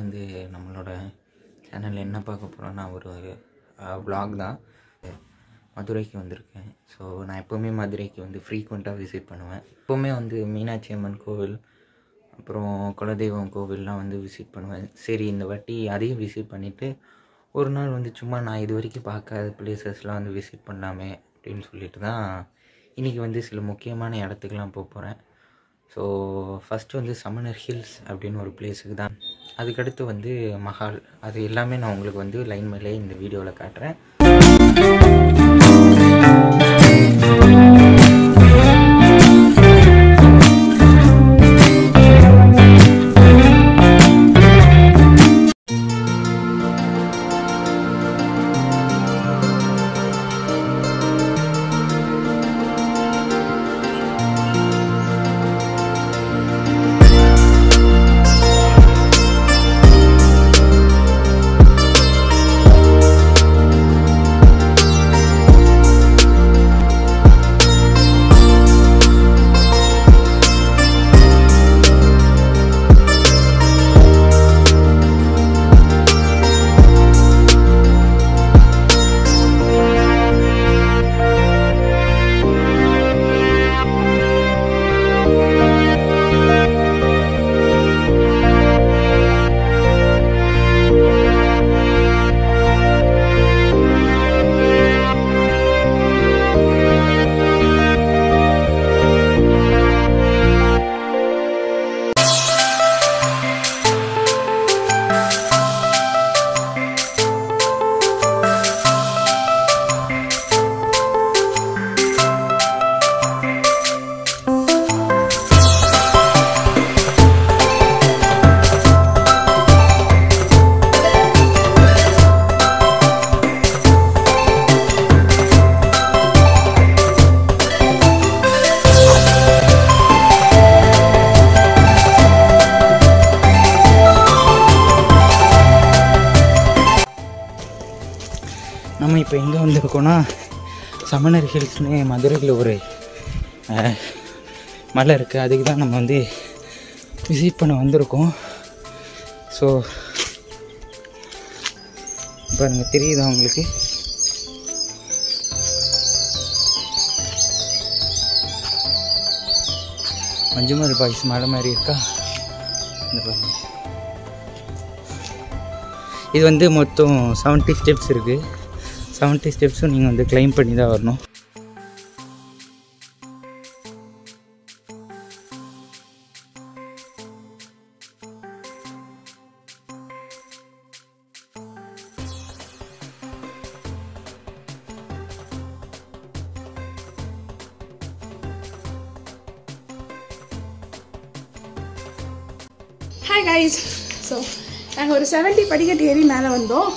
வந்து நம்மளோட சேனலில் என்ன பார்க்க போகிறோன்னா ஒரு vlog தான். மதுரைக்கு வந்திருக்கேன். ஸோ நான் எப்போவுமே மதுரைக்கு வந்து ஃப்ரீக்வெண்ட்டாக விசிட் பண்ணுவேன். எப்போவுமே வந்து மீனாட்சி அம்மன் கோவில், அப்புறம் குலதெய்வம் கோவில்லாம் வந்து விசிட் பண்ணுவேன். சரி, இந்த வாட்டி அதையும் விசிட் பண்ணிவிட்டு ஒரு நாள் வந்து சும்மா நான் இது வரைக்கும் பார்க்காத பிளேசஸ்லாம் வந்து விசிட் பண்ணலாமே அப்படின்னு சொல்லிட்டு தான் இன்றைக்கி வந்து சில முக்கியமான இடத்துக்குலாம் போகிறேன். ஸோ ஃபஸ்ட்டு வந்து சமணர் ஹில்ஸ் அப்படின்னு ஒரு பிளேஸுக்கு தான். அதுக்கடுத்து வந்து மஹால். அது எல்லாமே நான் உங்களுக்கு வந்து லைன் மேலே இந்த வீடியோவில் காட்டுறேன். நம்ம இப்போ எங்கே வந்திருக்கோன்னா சமணர் ஹில்ஸ்னு மதுரையில் ஒரு மலை இருக்குது. அதுக்கு தான் நம்ம வந்து விசிட் பண்ண வந்திருக்கோம். ஸோ பாருங்க, தெரியுதா உங்களுக்கு? மஞ்சுமல் பாய்ஸ் மலை மாதிரி இருக்கா? இந்த பாருங்க, இது வந்து மொத்தம் 70 ஸ்டெப்ஸ் இருக்குது. 70 ஸ்டெப்ஸும் நீங்கள் வந்து கிளைம் பண்ணி தான் வரணும். Hi guys. ஸோ நாங்கள் ஒரு 70 படிக்கட்டு ஏறி மேலே வந்தோம்.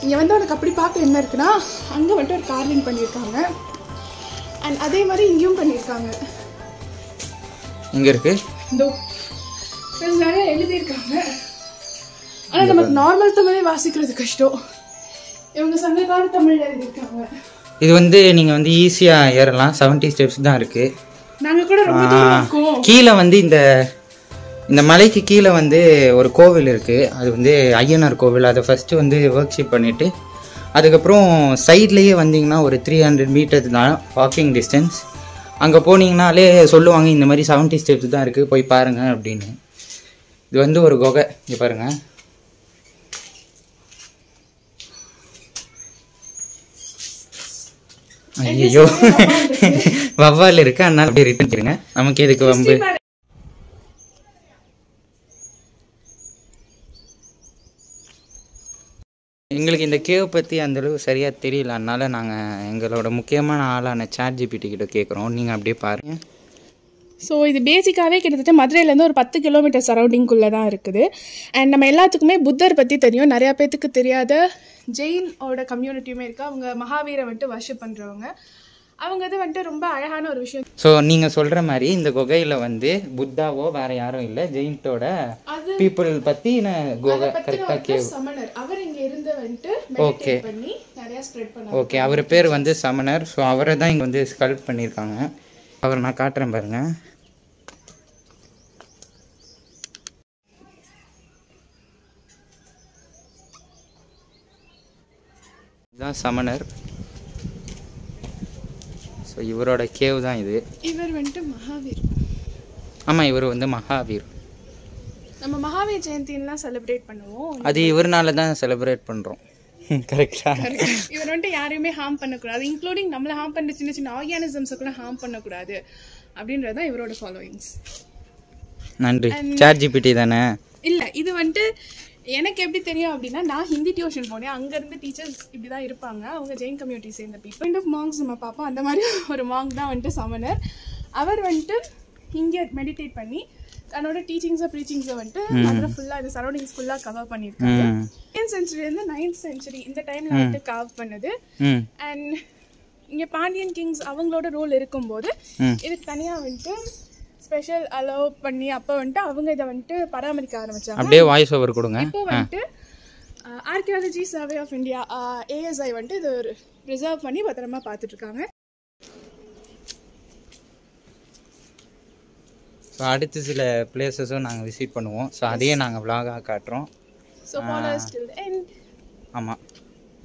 இங்கே வந்து உனக்கு அப்படி பார்க்க என்ன இருக்குன்னா, அங்கே வந்துட்டு ஒரு கார்விங் பண்ணியிருக்காங்க. அண்ட் அதே மாதிரி இங்கேயும் பண்ணியிருக்காங்க. இங்கே இருக்கு, இதோ நிறைய எழுதியிருக்காங்க. ஆனால் நமக்கு நார்மல் தமிழே வாசிக்கிறது கஷ்டம். இவங்க சங்ககால தமிழ் எழுதியிருக்காங்க. இது வந்து நீங்கள் வந்து ஈஸியாக ஏறலாம். 70 ஸ்டெப்ஸ் தான் இருக்குது. நாங்கள் கூட ரொம்ப தூரம் இருக்கோம். கீழே வந்து இந்த மலைக்கு கீழே வந்து ஒரு கோவில் இருக்குது. அது வந்து ஐயனார் கோவில். அதை ஃபஸ்ட்டு வந்து ஒர்க்ஷிப் பண்ணிவிட்டு அதுக்கப்புறம் சைட்லேயே வந்தீங்கன்னா ஒரு 300 மீட்டர் தான் வாக்கிங் டிஸ்டன்ஸ். அங்கே போனீங்கனாலே சொல்லுவாங்க இந்த மாதிரி 70 ஸ்டெப்ஸ் தான் இருக்குது, போய் பாருங்கள் அப்படின்னு. இது வந்து ஒரு குகை. இங்கே பாருங்கள், ஐயோ வவ்வால் இருக்குது, அதனால அப்படியே ரிட்டர்ன். நமக்கு எதுக்கு வம்பு? எங்களுக்கு இந்த கேவ் பற்றி அந்தளவு சரியாக தெரியல. அதனால் நாங்கள் எங்களோட முக்கியமான ஆளான ChatGPT கிட்ட கேட்குறோம். நீங்கள் அப்படியே பாருங்கள். ஸோ இது பேசிக்காகவே கிட்டத்தட்ட மதுரையிலேருந்து ஒரு 10 கிலோமீட்டர் சரௌண்டிங்குள்ளே தான் இருக்குது. அண்ட் நம்ம எல்லாத்துக்குமே புத்தர் பற்றி தெரியும். நிறையா பேத்துக்கு தெரியாத ஜெயினோட கம்யூனிட்டியுமே இருக்குது. அவங்க மகாவீரை வந்துட்டு வர்ஷிப் பண்ணுறவங்க. அவங்க இது வந்துட்டு ரொம்ப அழகான ஒரு விஷயம். ஸோ நீங்கள் சொல்கிற மாதிரி இந்த குகையில் வந்து புத்தாவோ வேறு யாரும் இல்லை, ஜெயின்ட்டோட பீப்புள் பற்றி குகை கரெக்டாக கேவ். சமணர் அவர் இங்கே இருந்து வந்துட்டு ஓகே பண்ணி நிறையா ஸ்ப்ரெட் பண்ணாங்க. ஓகே, அவர் பேர் வந்து சமணர். ஸோ அவரை தான் இங்கே வந்து ஸ்கல்ப்ட் பண்ணியிருக்காங்க. அவரை நான் காட்டுறேன் பாருங்கள். தான் சமணர். ஸோ இவரோட கேவ் தான் இது. இவர் வந்துட்டு மகாவீர். ஆமாம், இவர் வந்து மகாவீர். நம்ம மகாவீர் ஜெயந்தின்லாம் செலிப்ரேட் பண்ணுவோம். அது இவர்னால தான் செலிப்ரேட் பண்ணுறோம். கரெக்டா? இவர் வந்துட்டு யாரையுமே ஹார்ம் பண்ணக்கூடாது, இன்க்ளூடிங் நம்மளை ஹார்ம் பண்ணுற சின்ன சின்ன ஆர்கானிசம்ஸை கூட ஹார்ம் பண்ணக்கூடாது அப்படின்றது தான் இவரோட ஃபாலோயிங்ஸ். நன்றி. ChatGPT தானே? இல்லை, இது வந்துட்டு எனக்கு எப்படி தெரியும் அப்படின்னா, நான் ஹிந்தி டியூஷன் போனேன். அங்கேருந்து டீச்சர்ஸ் இப்படி தான் இருப்பாங்க, அவங்க ஜெயின் கம்யூனிட்டி சேர்ந்த பீப்புள் ஆஃப் மாங்ஸ் நம்ம பார்ப்போம். அந்த மாதிரி ஒரு மாங்க் தான் வந்துட்டு சமணர். அவர் வந்துட்டு இங்கே மெடிடேட் பண்ணி தன்னோட டீச்சிங்ஸை ப்ரீச்சிங்ஸை வந்துட்டு அதில் ஃபுல்லாக இந்த சரௌண்டிங்ஸ் ஃபுல்லாக கவர் பண்ணியிருக்காங்க. 10th centuryலேருந்து 9th century இந்த டைமில் வந்துட்டு கவர் பண்ணது. அண்ட் இங்கே பாண்டியன் கிங்ஸ் அவங்களோட ரோல் இருக்கும்போது இதுக்கு தனியாக வந்துட்டு ஸ்பெஷல் அலோவ் பண்ணி அப்போ வந்துட்டு அவங்க இதை வந்துட்டு பராமரிக்க ஆரம்பிச்சாங்க. அப்படியே வாய்ஸ் ஓவர் கொடுங்க. இப்போ வந்துட்டு archaeology survey of India ASI வந்துட்டு இது ஒரு ப்ரிசர்வ் பண்ணி பத்திரமா பார்த்துட்டு இருக்காங்க. ஸோ அடுத்து சில பிளேசஸும் நாங்கள் விசிட் பண்ணுவோம். ஸோ அதையே நாங்கள் விலாகாக காட்டுறோம். So follow us till the end. ஆமாம்,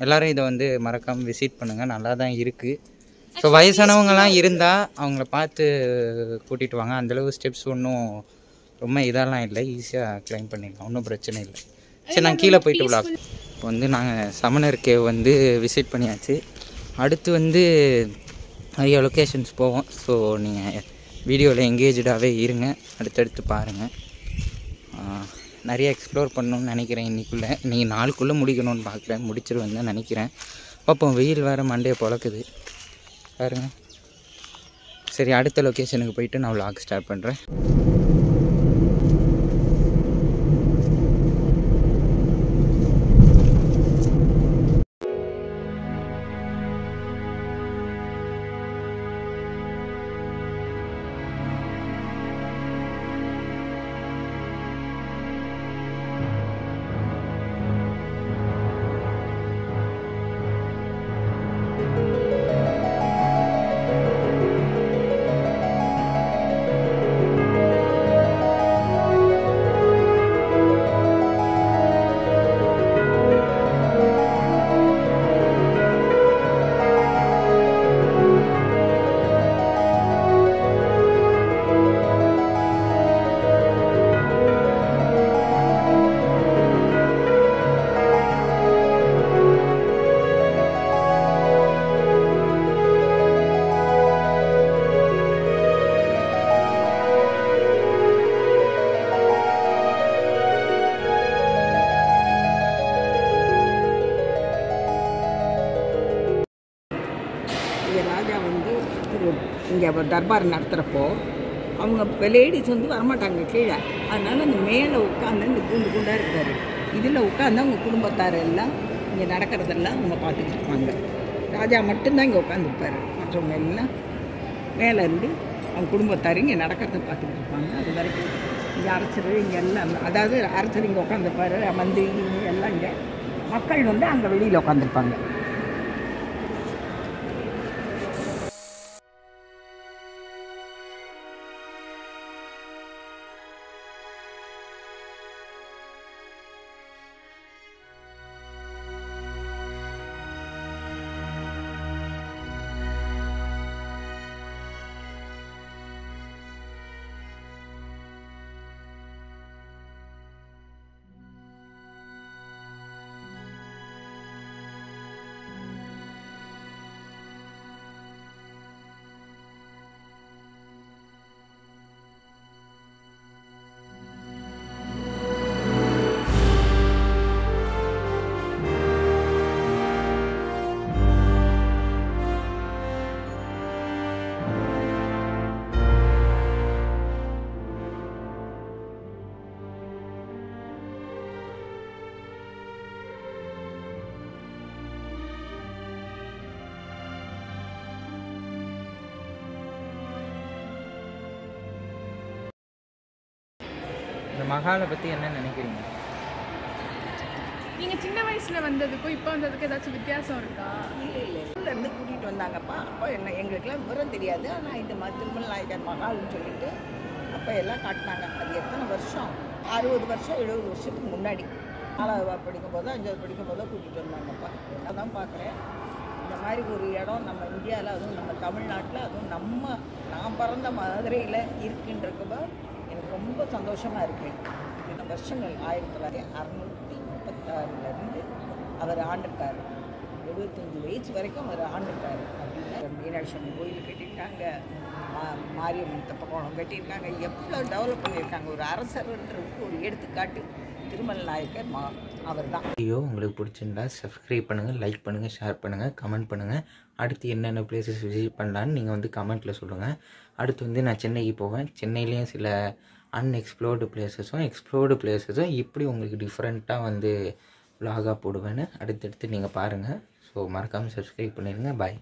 எல்லோரும் இதை வந்து மறக்காமல் விசிட் பண்ணுங்கள், நல்லா தான் இருக்குது. ஸோ வயசானவங்கலாம் இருந்தால் அவங்கள பார்த்து கூட்டிகிட்டு வாங்க. அந்தளவு ஸ்டெப்ஸ் ஒன்றும் ரொம்ப இதெல்லாம் இல்லை, ஈஸியாக கிளைம் பண்ணிடலாம், ஒன்றும் பிரச்சனை இல்லை. சரி, நாங்கள் கீழே போயிட்டு விளாக். இப்போ வந்து நாங்கள் சமணர் கேவ் வந்து விசிட் பண்ணியாச்சு. அடுத்து வந்து நிறைய லொக்கேஷன்ஸ் போவோம். ஸோ நீங்கள் வீடியோவில் எங்கேஜாகவே இருங்க, அடுத்தடுத்து பாருங்கள். நிறைய எக்ஸ்ப்ளோர் பண்ணணுன்னு நினைக்கிறேன். இன்றைக்கி நாளுக்குள்ளே முடிக்கணும்னு பார்க்கல, முடிச்சிருவேன் தான் நினைக்கிறேன். பார்ப்போம், வெயில் வேறு மண்டையை பொழக்குது பாருங்க. சரி, அடுத்த லொக்கேஷனுக்கு போயிட்டு நான் vlog ஸ்டார்ட் பண்ணுறேன். இங்கே தர்பார் நடத்துகிறப்போ அவங்க லேடிஸ் வந்து வரமாட்டாங்க கீழே. அதனால் அந்த மேலே உட்காந்து இந்த குண்டாக இருக்கார், இதில் உட்காந்து அவங்க குடும்பத்தார் எல்லாம் இங்கே நடக்கிறதெல்லாம் அவங்க பார்த்துக்கிட்டு இருப்பாங்க. ராஜா மட்டும்தான் இங்கே உட்காந்துருப்பார், மற்றவங்க எல்லாம் மேலே இருந்து அவங்க குடும்பத்தார் இங்கே நடக்கிறத பார்த்துக்கிட்டு இருப்பாங்க. அது வரைக்கும் இங்கே அரசர் இங்கே எல்லாம், அதாவது அரசர் இங்கே உட்காந்துருப்பார், மந்திரி எல்லாம் இங்கே, மக்கள் வந்து அங்கே வெளியில் உட்காந்துருப்பாங்க. இந்த மகாலை பற்றி என்ன நினைக்கிறீங்க? நீங்கள் சின்ன வயசில் வந்ததுக்கும் இப்போ வந்ததுக்கும் ஏதாச்சும் வித்தியாசம் இருக்கா? இல்லை இருந்து கூட்டிகிட்டு வந்தாங்கப்பா. அப்போ என்ன எங்களுக்கெல்லாம் விவரம் தெரியாது. ஆனால் இந்த மாதிரி திருமல் நாயக்கர் மகால்னு சொல்லிட்டு அப்போ எல்லாம் காட்டினாங்க. அது எத்தனை வருஷம் 60 வருஷம் 70 வருஷத்துக்கு முன்னாடி 4வது படிக்கும் போதோ 5வது படிக்கும் போதோ கூட்டிகிட்டு வந்தாங்கப்பா. நான் தான் பார்க்குறேன் இந்த மாதிரி ஒரு இடம் நம்ம இந்தியாவில், அதுவும் நம்ம தமிழ்நாட்டில், அதுவும் நான் பிறந்த மதுரையில் இருக்குன்றப்ப எனக்கு ரொம்ப சந்தோஷமாக இருக்குது. இந்த வருஷங்கள் 1636 அவர் ஆண்டிருக்கார். 75 வயசு வரைக்கும் அவர் ஆண்டிருக்கார். அப்படின்னா மீனாட்சி அம்மன் கோயில் கட்டியிருக்காங்க, மாரியம்மன் தெப்பக்குளம் கட்டியிருக்காங்க. எவ்வளோ டெவலப் பண்ணியிருக்காங்க. ஒரு அரசர்ன்றதுக்கு ஒரு எடுத்துக்காட்டு திருமல் நாயக்கர் அவர் தான். வீடியோ உங்களுக்கு பிடிச்சிருந்தா சப்ஸ்கிரைப் பண்ணுங்கள், லைக் பண்ணுங்கள், ஷேர் பண்ணுங்கள், கமெண்ட் பண்ணுங்கள். அடுத்து என்னென்ன பிளேசஸ் விசிட் பண்ணலான்னு நீங்கள் வந்து கமெண்ட்டில் சொல்லுங்கள். அடுத்து வந்து நான் சென்னைக்கு போவேன். சென்னையிலேயும் சில அன்எக்ஸ்ப்ளோர்டு பிளேஸஸும் இப்படி உங்களுக்கு டிஃப்ரெண்ட்டாக வந்து vlog போடுவேன்னு அடுத்தடுத்து நீங்கள் பாருங்கள். ஸோ மறக்காமல் சப்ஸ்கிரைப் பண்ணிடுங்க. பாய்.